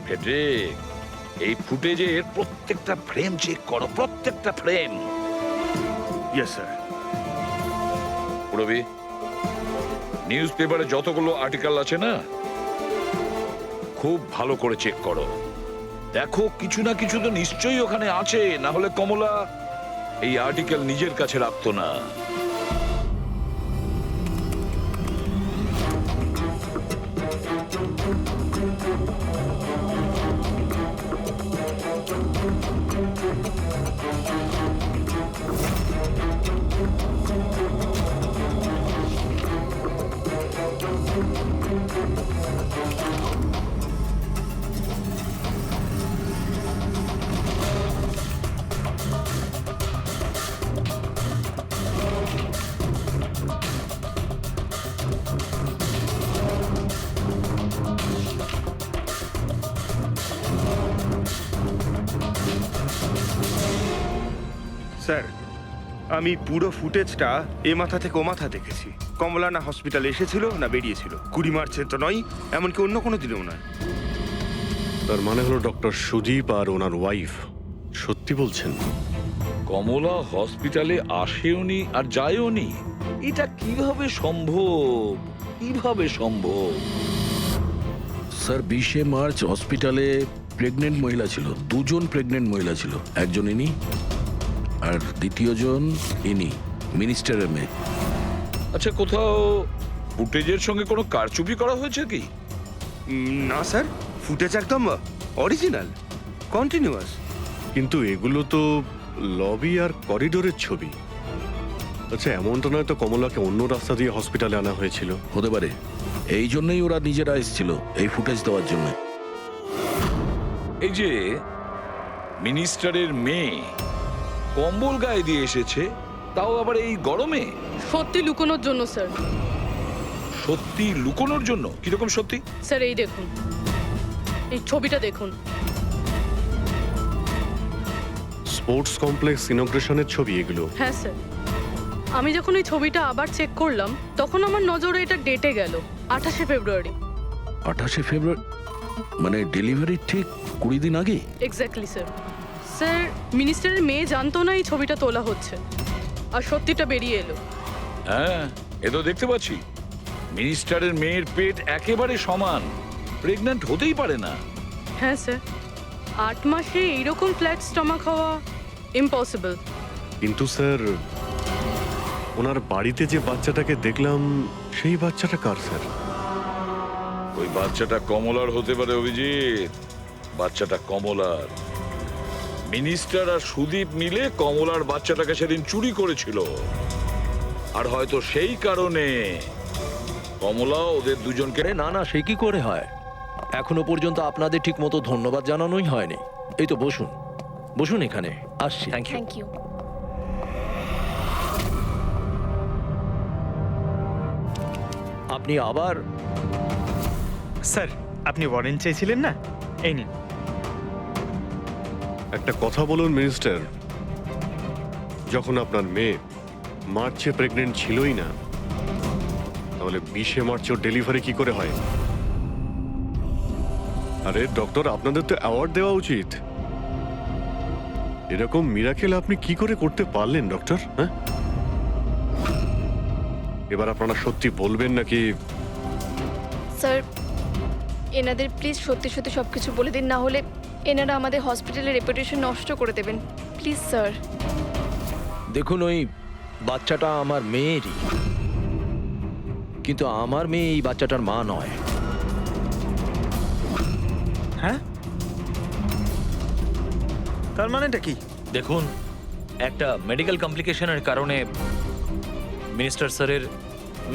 ফেডরিক, এই ফুটেজের প্রত্যেকটা ফ্রেম চেক করো, প্রত্যেকটা ফ্রেম। Yes sir. পুরবি, নিউজ পেপারে যতগুলো আর্টিকেল আছে না, খুব ভালো করে চেক করো। দেখো কিছু না কিছু তো নিশ্চয়ই ওখানে আছে, না হলে কমলা এই আর্টিকেল নিজের কাছে রাখতো না। স্যার আমি পুরো ফুটেজটা এ মাথা থেকে ও মাথা দেখেছি। কমলা না হসপিটালে এসেছিল না বেরিয়েছিল। 20 মার্চের তো নয়, এমনকি অন্য কোনো দিনেও নয়। তার মানে হলো ডক্টর সুদীপ আর ওনার ওয়াইফ সত্যি বলছেন? কমলা হসপিটালে আসেওনি আর যায়ওনি, এটা কিভাবে সম্ভব? কিভাবে সম্ভব? স্যার 20শে মার্চ হসপিটালে প্রেগনেন্ট মহিলা ছিল, 2 জন প্রেগনেন্ট মহিলা ছিল। একজন ইনি আর দ্বিতীয়জন ইনি, মিনিস্টারের মেয়ে। আচ্ছা, কোথাও ফুটেজের সঙ্গে কোনো কারচুপি করা হয়েছে কি? না স্যার, ফুটেজ একদম অরিজিনাল, কন্টিনিউয়াস। কিন্তু এগুলো তো লবি আর করিডোরের ছবি। আচ্ছা, এমনটা নয় তো কমলাকে অন্য রাস্তা দিয়ে হসপিটালে আনা হয়েছিল? হতে পারে, এই জন্যই ওরা নিজেরা এসেছিল এই ফুটেজ দেওয়ার জন্য। এই যে মিনিস্টারের মেয়ে কম্বল গায়ে দিয়ে এসেছে, তাও আবার এই গরমে। সত্যি লুকোনোর জন্য স্যার। সত্যি লুকোনোর জন্য? কিরকম সত্যি? স্যার এই দেখুন, এই ছবিটা দেখুন। স্পোর্টস কমপ্লেক্স ইনগ্রেশনের ছবি এগুলো? হ্যাঁ স্যার, আমি যখন এই ছবিটা আবার চেক করলাম তখন আমার নজরে এটা ডেটে গেল 28শে ফেব্রুয়ারি। 28শে ফেব্রুয়ারি মানে ডেলিভারির ঠিক 20 দিন আগে? Exactly sir. স্যার মিনিস্টারের মেয়ে জানতো না এই ছবিটা তোলা হচ্ছে, আর সত্যিটা বেরিয়ে এলো। হ্যাঁ, এ তো দেখতে পাচ্ছি। মিনিস্টারের মেয়ের পেট একেবারে সমান, প্রেগন্যান্ট হতেই পারে না। হ্যাঁ স্যার, 8 মাসে এইরকম ফ্ল্যাট স্টমাক হওয়া ইম্পসিবল। কিন্তু স্যার, ওনার বাড়িতে যে বাচ্চাটাকে দেখলাম সেই বাচ্চাটা কার স্যার? ওই বাচ্চাটা কমলার হতে পারে অভিজিৎ, বাচ্চাটা কমলার। মিনিস্টার আর সুদীপ মিলে কমলার বাচ্চাটাকে সেদিন চুরি করেছিল, আর হয়তো সেই কারণে কমলা ওদের দুজনকে। আরে না না, সে কি করে হয়? এখনো পর্যন্ত আপনাদের ঠিক মতো ধন্যবাদ জানানোই হয়নি। এই তো বসুন, বসুন এখানে, আসছি। Thank you. Thank you. আপনি আবার? স্যার আপনি ওয়ারেন্ট চেয়েছিলেন না, এই নিন। একটা কথা বলুন মিনিস্টার, যখন আপনার মেয়ে মার্চে প্রেগনেন্ট ছিলই না, তাহলে 20শে মার্চ ওর ডেলিভারি কি করে হয়? আরে ডক্টর, আপনাদের তো অ্যাওয়ার্ড দেওয়া উচিত। এরকম মিরাকেল আপনি কি করে করতে পারলেন ডক্টর? হ্যাঁ, এবার আপনারা সত্যি বলবেন নাকি? স্যার, এনাদের প্লিজ সত্যি সত্যি সব কিছু বলে দিন, না হলে এনারা আমাদের হসপিটালের রেপুটেশন নষ্ট করে দেবেন। Please sir. দেখুন, ওই বাচ্চাটা আমার মেয়েরই, কিন্তু আমার মেয়ে এই বাচ্চাটার মা নয়। হ্যাঁ, তার মানেটা কি? দেখুন, একটা মেডিকেল কমপ্লিকেশনের কারণে মিনিস্টার স্যারের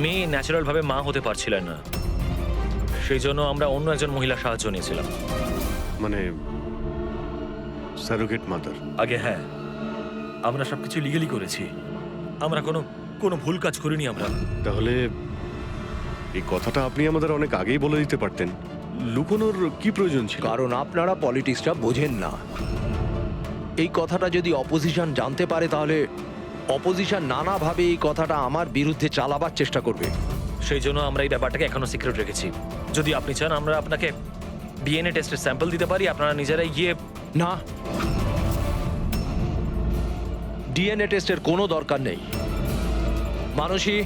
মেয়ে ন্যাচারালভাবে মা হতে পারছিলেন না। সেই জন্য আমরা অন্য একজন মহিলার সাহায্য নিয়েছিলাম। মানে সারোগেট মাদার? আগে হ্যাঁ, আমরা সবকিছু লিগালি করেছি। আমরা কোনো ভুল কাজ করিনি আমরা। তাহলে এই কথাটা আপনি আমাদের অনেক আগেই বলে দিতে পারতেন। লুকোনোর কি প্রয়োজন ছিল? কারণ আপনারা পলিটিক্সটা বোঝেন না। এই কথাটা যদি অপোজিশন জানতে পারে, তাহলে অপোজিশন নানাভাবে এই কথাটা আমার বিরুদ্ধে চালাবার চেষ্টা করবে। সেই জন্য আমরা এই ব্যাপারটাকে এখনো সিক্রেট রেখেছি। যদি আপনি চান, আমরা আপনাকে ডিএনএ টেস্টের স্যাম্পল দিতে পারি, আপনারা নিজেরাই গিয়ে। না, ডিএনএ টেস্টের কোনো দরকার নেই। মানসী,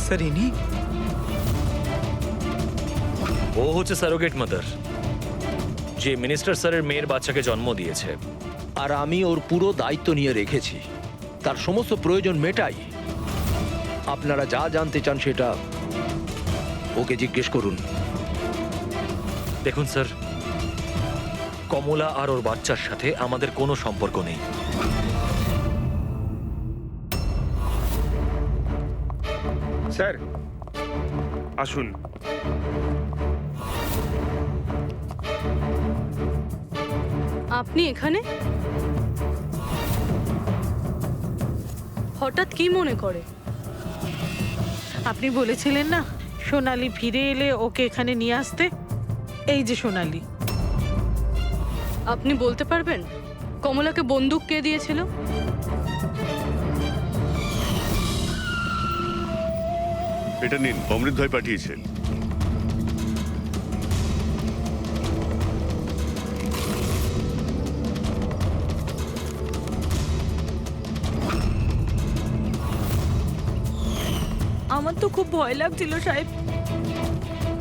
স্যার, ইনি? ও হচ্ছে সারোগেট মাদার, যে মিনিস্টার স্যারের মেয়ের বাচ্চাকে জন্ম দিয়েছে। আর আমি ওর পুরো দায়িত্ব নিয়ে রেখেছি, তার সমস্ত প্রয়োজন মেটাই। আপনারা যা জানতে চান সেটা ওকে জিজ্ঞেস করুন। দেখুন স্যার, কমলা আর ওর বাচ্চার সাথে আমাদের কোনো সম্পর্ক নেই। স্যার, আসুন। আপনি এখানে হঠাৎ কি মনে করে? আপনি বলেছিলেন না সোনালি ফিরে এলে ওকে এখানে নিয়ে আসতে। এই যে সোনালি। আপনি বলতে পারবেন কমলাকে বন্দুক কে দিয়েছিল? এটা নিন, অমৃত ভাই পাঠিয়েছে। আমার তো খুব ভয় লাগছিল সাহেব।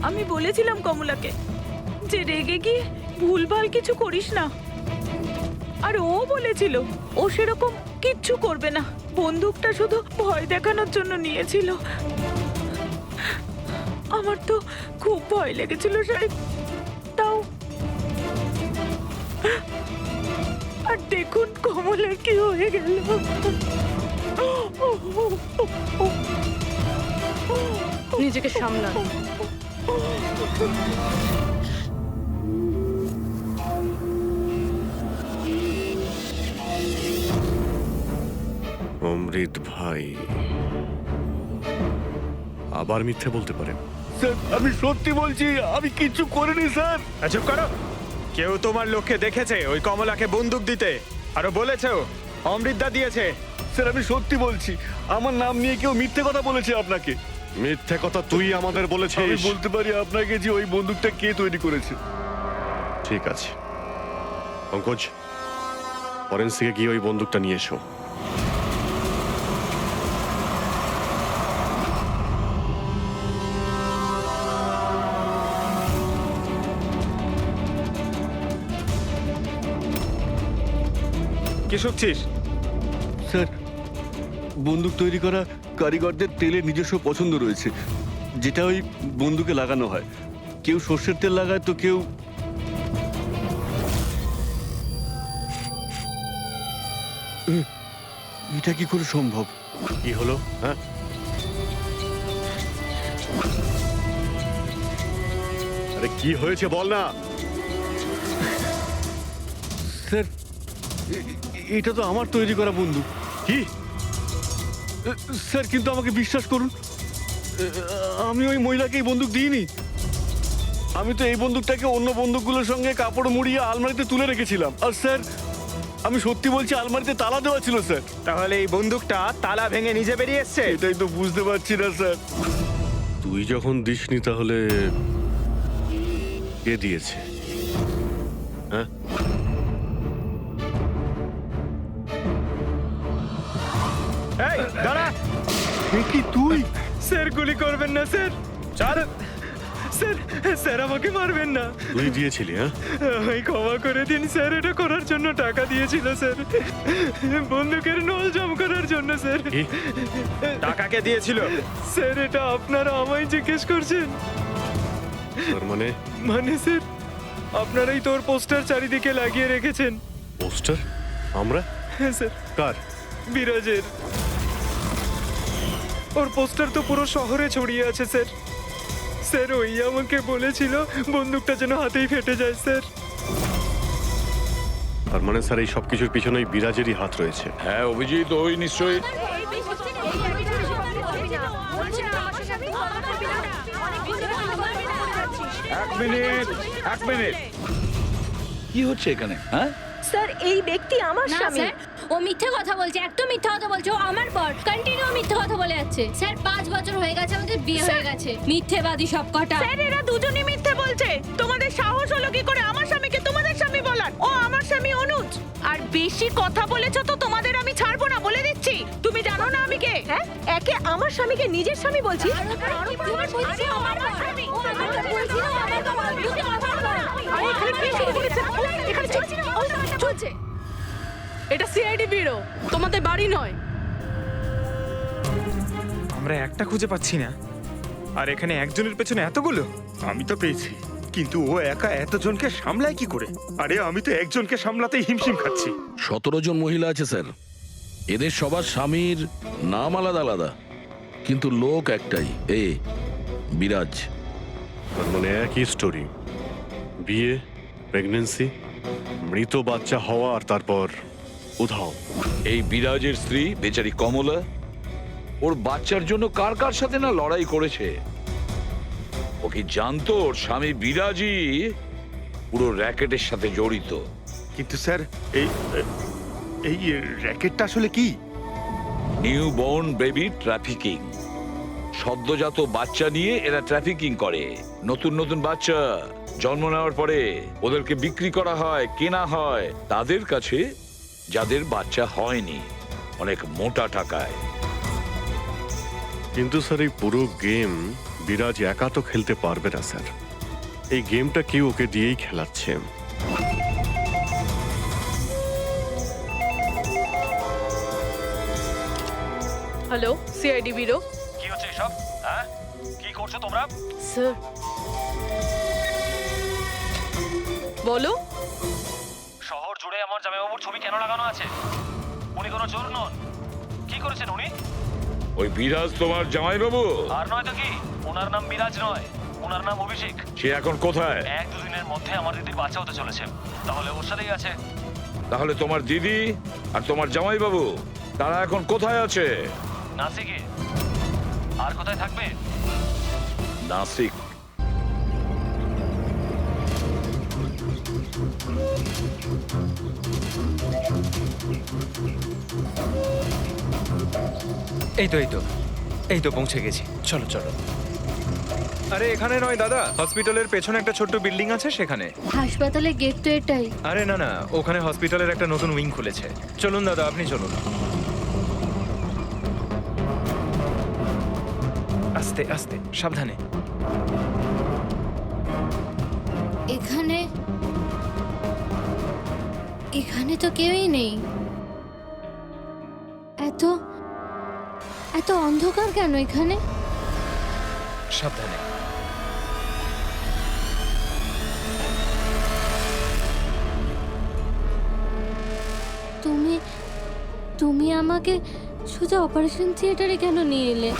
আমি বলেছিলাম কমলাকে যে রেগে গিয়ে ভুলভাল কিছু করিস না, আর ও বলেছিল ও সেরকম কিচ্ছু করবে না, বন্দুকটা শুধু ভয় দেখানোর জন্য নিয়েছিল। আমার তো খুব ভয় লেগেছিল সাহেব। তাও আর দেখুন কমলার কি হয়ে গেল। নিজেকে সামলান। অমৃত ভাই আবার মিথ্যে বলতে পারে? স্যার, আমি সত্যি বলছি, আমি কিচ্ছু করিনি স্যার। চুপ করো। কেউ তোমার লোককে দেখেছে ওই কমলাকে বন্দুক দিতে? আরো বলেছেও অমৃতদা দিয়েছে। স্যার, আমি সত্যি বলছি, আমার নাম নিয়ে কেউ মিথ্যে কথা বলেছে আপনাকে। মিথ্যে কথা তুই আমাদের আমি বলেছিস। বলতে পারি আপনাকে যে ওই বন্দুকটা কে তৈরি করেছে। ঠিক আছে পঙ্কজ, ফরেন্সিকে গিয়ে ওই বন্দুকটা নিয়ে এসো। কি শুনছিস? স্যার, বন্দুক তৈরি করা কারিগরদের তেলের নিজস্ব পছন্দ রয়েছে, যেটা ওই বন্দুকে লাগানো হয়। কেউ সর্ষের তেল লাগায়, তো কেউ এটা কি করে সম্ভব? কি হলো? হ্যাঁ, আরে কি হয়েছে বল না। স্যার, এটা তো আমার তৈরি করা বন্দুক। কি? স্যার, কিন্তু আমাকে বিশ্বাস করুন, আমি ওই মহিলাকে এই বন্দুক দিইনি। আমি তো এই বন্দুকটাকে অন্য বন্দুকগুলোর সঙ্গে কাপড় মুড়িয়ে আলমারিতে তুলে রেখেছিলাম। আর স্যার, আমি সত্যি বলছি, আলমারিতে তালা দেওয়া ছিল স্যার। তাহলে এই বন্দুকটা তালা ভেঙে নিজে বেরিয়ে এসছে? এটাই তো বুঝতে পারছি না স্যার। তুই যখন দিসনি তাহলে কে দিয়েছে? হ্যাঁ, এই দাঁড়া! কি তুই? স্যার গুলি করবেন না স্যার। ছাড়। স্যার, স্যার আমাকে মারবেন না। তুই দিয়েছিলি? হ্যাঁ, আমায় ক্ষমা করে দিন স্যার, এটা করার জন্য টাকা দিয়েছিল স্যার, বন্দুকের নল জম করার জন্য স্যার। কি? টাকাকে দিয়েছিল স্যার? এটা আপনারা আমায় জিজ্ঞেস করছেন? তার মানে মানে স্যার, আপনারাই তোর পোস্টার চারিদিকে লাগিয়ে রেখেছেন। পোস্টার? আমরা? হ্যাঁ স্যার, কার? বিরাজের। ওর পোস্টার তো পুরো শহরে ছড়িয়ে আছে স্যার। স্যার ওই আমাকে বলেছিল বন্দুকটা যেন হাতেই ফেটে যায় স্যার। তার মানে স্যার এই সব কিছুর পিছনেই বিরাজেরই হাত রয়েছে। হ্যাঁ অভিজিৎ, ওই নিশ্চয়ই। এক মিনিট কি হচ্ছে এখানে? হ্যাঁ, স্যার এই ব্যক্তি আমার স্বামী। ও মিথ্যে কথা বলছে, একদম মিথ্যে কথা বলছে। ও আমার পর কন্টিনিউ মিথ্যে কথা বলে যাচ্ছে। স্যার 5 বছর হয়ে গেছে আমাদের বিয়ে হয়ে গেছে। মিথ্যেবাদী সব কটা। স্যার এরা দুজনেই মিথ্যে বলছে। তোমাদের সাহস হলো কি করে আমার স্বামীকে তোমাদের স্বামী বলার? ও আমার স্বামী অনুজ। আর বেশি কথা বলেছো তো তোমাদের আমি ছাড়বো না, বলে দিচ্ছি। তুমি জানো না আমি কে? হ্যাঁ, একে আমার স্বামীকে নিজের স্বামী বলছি? চলছে। এটা সিআইডি ব্যুরো, তোমাদের বাড়ি নয়। আমরা একটা খুঁজে পাচ্ছি না, আর এখানে একজনের পেছনে এতগুলো। আমি তো পেয়েছি, কিন্তু ও একা এতজনকে সামলায় কি করে? আরে আমি তো একজনকে সামলাতেই হিমশিম খাচ্ছি। 17 জন মহিলা আছে স্যার। এদের সবার স্বামীর নাম আলাদা আলাদা, কিন্তু লোক একটাই, বিরাজ। তার মানে একই স্টোরি, বিয়ে, প্রেগন্যান্সি, মৃত বাচ্চা হওয়া, আর তারপর উধাও। এই বিরাজের স্ত্রী বেচারি কমলা ওর বাচ্চার জন্য কার কার সাথে না লড়াই করেছে। ও কি জানতো ওর স্বামী বিরাজই পুরো র্যাকেটের সাথে জড়িত? কিন্তু স্যার এই এই র্যাকেটটা আসলে কি? New born baby trafficking. সদ্যজাত বাচ্চা নিয়ে এরা ট্রাফিকিং করে। নতুন নতুন বাচ্চা জন্ম নেওয়ার পরে ওদেরকে বিক্রি করা হয়, কেনা হয় তাদের কাছে যাদের বাচ্চা হয়নি, অনেক মোটা টাকায়। কিন্তু স্যার এই পুরো গেম বিরাজ একা তো খেলতে পারবে না স্যার। এই গেমটা কেউ ওকে দিয়েই খেলাচ্ছে। Hello, CID bureau. কি হচ্ছে এসব? হ্যাঁ, কি করছো তোমরা? স্যার বলো। শহর জুড়ে আমার জামাইবাবুর ছবি কেন লাগানো আছে? উনি কোনো চোর নন। কি করেছেন উনি? ওই বিরাজ তোমার জামাইবাবু? আর নয় তো কি, ওনার নাম বিরাজ নয়, ওনার নাম অভিষেক। সে এখন কোথায়? 1-2 দিনের মধ্যে আমার দিদির বাচ্চা হতে চলেছে, তাহলে ওর সাথেই আছে। তাহলে তোমার দিদি আর তোমার জামাইবাবু তারা এখন কোথায় আছে? নাসিকে। আর কোথায় থাকবে? নাসিক। এই তো এই তো পৌঁছে গেছি। চলো চলো। আরে এখানে নয় দাদা, হসপিটালের পেছনে একটা ছোট্ট বিল্ডিং আছে সেখানে। হাসপাতালের গেট তো এটাই। আরে না না, ওখানে হসপিটালের একটা নতুন উইং খুলেছে। চলুন দাদা, আপনি চলুন। আস্তে আস্তে, সাবধানে। এখানে এখানে তো কেউই নেই। এত এত অন্ধকার কেন এখানে? সাবধানে। তুমি তুমি আমাকে সোজা অপারেশন থিয়েটারে কেন নিয়ে এলে?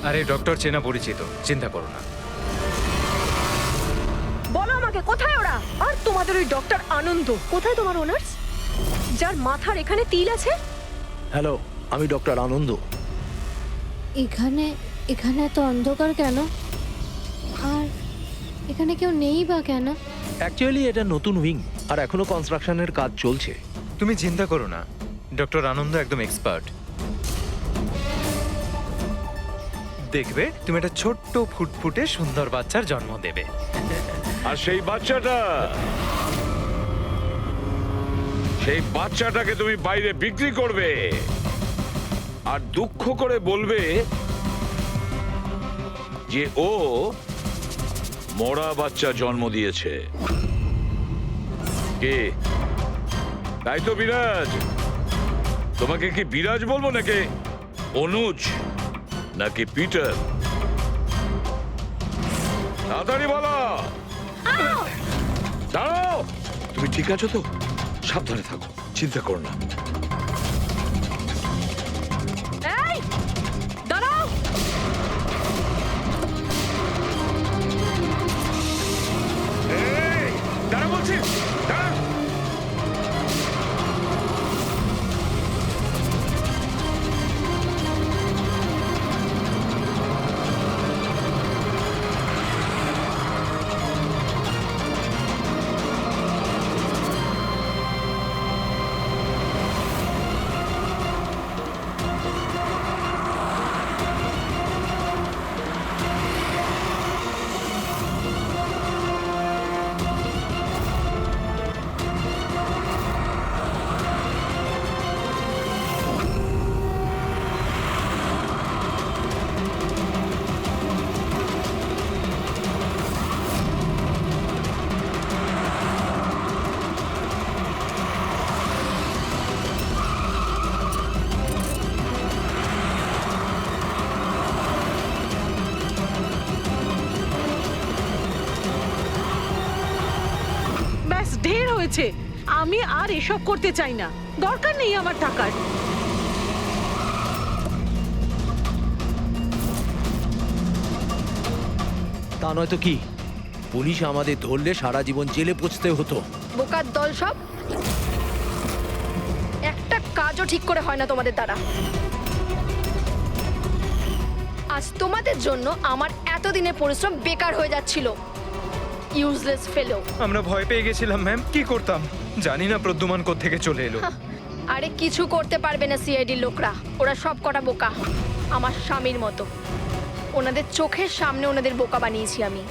আরে ডক্টর চেনা পরিচিত, চিন্তা করো না। বলো আমাকে কোথায় ওরা? আর তোমাদের ওই ডক্টর আনন্দ কোথায়? তোমার ওনার্স যার মাথার এখানে তিল আছে? হ্যালো, আমি ডক্টর আনন্দ। এখানে এখানে এত অন্ধকার কেন? আর এখানে কেউ নেই বা কেন? অ্যাকচুয়ালি এটা নতুন উইং, আর এখনো কনস্ট্রাকশনের কাজ চলছে। তুমি চিন্তা করো না, ডক্টর আনন্দ একদম এক্সপার্ট। দেখবে তুমি একটা ছোট্ট ফুটফুটে সুন্দর বাচ্চার জন্ম দেবে। আর সেই বাচ্চাটাকে তুমি বাইরে বিক্রি করবে আর দুঃখ করে বলবে যে ও মরা বাচ্চা জন্ম দিয়েছে। কে? তাই তো বিরাজ? তোমাকে কি বিরাজ বলবো নাকি অনুজ নাকি পিটার? তাড়াতাড়ি বলো। দাঁড়াও, তুমি ঠিক আছো তো? সাবধানে থাকো, চিন্তা করো না। এই দাঁড়াও। দাঁড়া বলছি, দাঁড়া। ব্যাস ঢের হয়েছে, আমি আর এসব করতে চাই না, দরকার নেই আমার টাকার। তা নয় তো কি, পুলিশ আমাদের ধরলে সারা জীবন জেলে পচতে হতো। বোকার দল সব, একটা কাজও ঠিক করে হয় না তোমাদের দ্বারা। আজ তোমাদের জন্য আমার এতদিনের পরিশ্রম বেকার হয়ে যাচ্ছিল। ইউজলেস ফেলো। আমরা ভয় পেয়ে গেছিলাম ম্যাম, কি করতাম জানি না প্রদ্যুমান কোত্থেকে চলে এলো। আরে কিছু করতে পারবে না সিআইডির লোকরা, ওরা সব কটা বোকা, আমার স্বামীর মতো। ওনাদের চোখের সামনে ওনাদের বোকা বানিয়েছি আমি,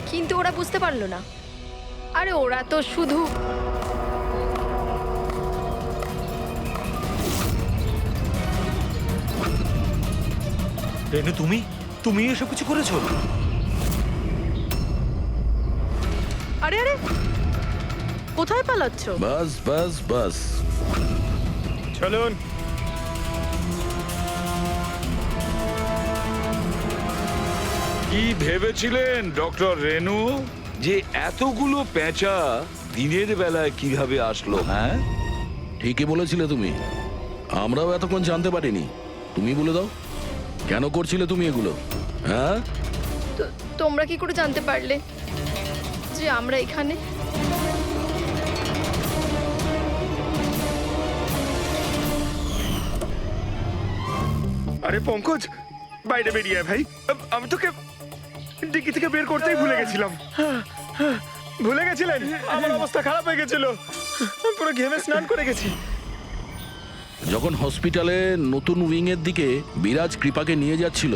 কিন্তু ওরা বুঝতে পারলো না। আরে ওরা তো শুধু রেনু, তুমি এসব কিছু করেছো? আরে আরে, কোথায় পালাচ্ছ? বাস বাস বাস। চলুন। কি ভেবেছিলেন ডক্টর রেনু যে এতগুলো পেঁচা দিনের বেলায় কিভাবে আসলো? হ্যাঁ, ঠিকই বলেছিলে তুমি, আমরাও এতক্ষণ জানতে পারিনি। তুমি বলে দাও, কেন করছিলে তুমি এগুলো? হ্যাঁ, তোমরা কি করে জানতে পারলে যে আমরা এখানে? আরে পঙ্কজ, বাইরে বেরিয়ে আয় ভাই। আমি তোকে ডিকি থেকে বের করতেই ভুলে গেছিলাম। ভুলে গেছিলেন? আমার অবস্থা খারাপ হয়ে গেছিল, পুরো ঘেমে স্নান করে গেছি। যখন হসপিটালে নতুন উইং এর দিকে বিরাজ কৃপাকে নিয়ে যাচ্ছিল,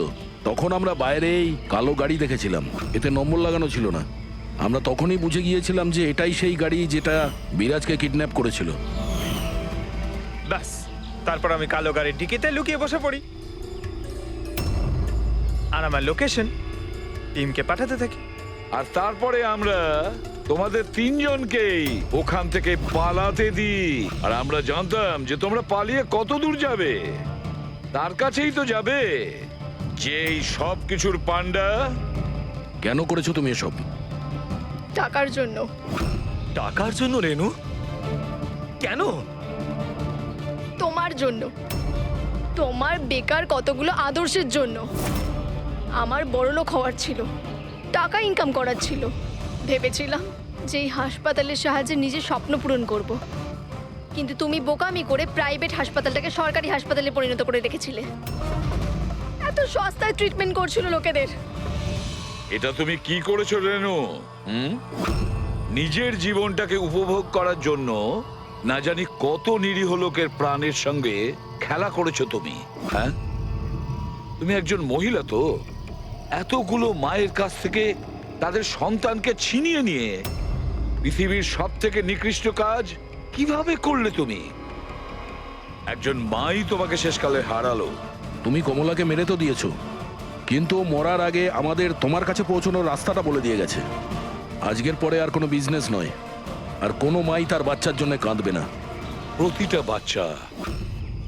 তখন আমরা বাইরেই কালো গাড়ি দেখেছিলাম, এতে নম্বর লাগানো ছিল না। আমরা তখনই বুঝে গিয়েছিলাম যে এটাই সেই গাড়ি যেটা বিরাজকে কিডন্যাপ করেছিল। ব্যাস, তারপর আমি কালো গাড়ির ডিকিতে লুকিয়ে বসে পড়ি, আর আমার লোকেশন টিমকে পাঠাতে থাকি। আর তারপরে আমরা তোমাদের তিনজনকেই ওখান থেকে পালাতে দিই। আর আমরা জানতাম যে তোমরা পালিয়ে কত দূর যাবে, তার কাছেই তো যাবে যেই সব কিছুর পান্ডা। কেন করেছো তুমি এসব? টাকার জন্য। টাকার জন্য রেনু? কেন? তোমার জন্য, তোমার বেকার কতগুলো আদর্শের জন্য। আমার বড়লোক হওয়ার ছিল, টাকা ইনকাম করার ছিল। ভেবেছিলাম যে এই হাসপাতালের সাহায্যে নিজের স্বপ্ন পূরণ করব, কিন্তু তুমি বোকামি করে প্রাইভেট হাসপাতালটাকে সরকারি হাসপাতালে পরিণত করে রেখেছিলে। এত সস্তায় ট্রিটমেন্ট করছিল লোকেদের। এটা তুমি কি করেছো রেনু? নিজের জীবনটাকে উপভোগ করার জন্য না জানি কত নিরীহ লোকের প্রাণের সঙ্গে খেলা করেছো তুমি। হ্যাঁ, তুমি একজন মহিলা তো, এতগুলো মায়ের কাছ থেকে তাদের সন্তানকে ছিনিয়ে নিয়ে পৃথিবীর সব থেকে নিকৃষ্ট কাজ কিভাবে করলে তুমি? একজন মাই তোমাকে শেষকালে হারালো। তুমি কমলাকে মেরে তো দিয়েছো, কিন্তু ও মরার আগে আমাদের তোমার কাছে পৌঁছানোর রাস্তাটা বলে দিয়ে গেছে। আজকের পরে আর কোনো বিজনেস নয়, আর কোনো মাই তার বাচ্চার জন্য কাঁদবে না।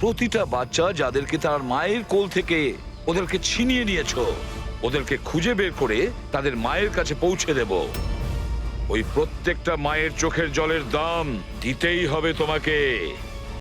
প্রতিটা বাচ্চা যাদেরকে তার মায়ের কোল থেকে ওদেরকে ছিনিয়ে নিয়েছো, ওদেরকে খুঁজে বের করে তাদের মায়ের কাছে পৌঁছে দেব। ওই প্রত্যেকটা মায়ের চোখের জলের দাম দিতেই হবে তোমাকে।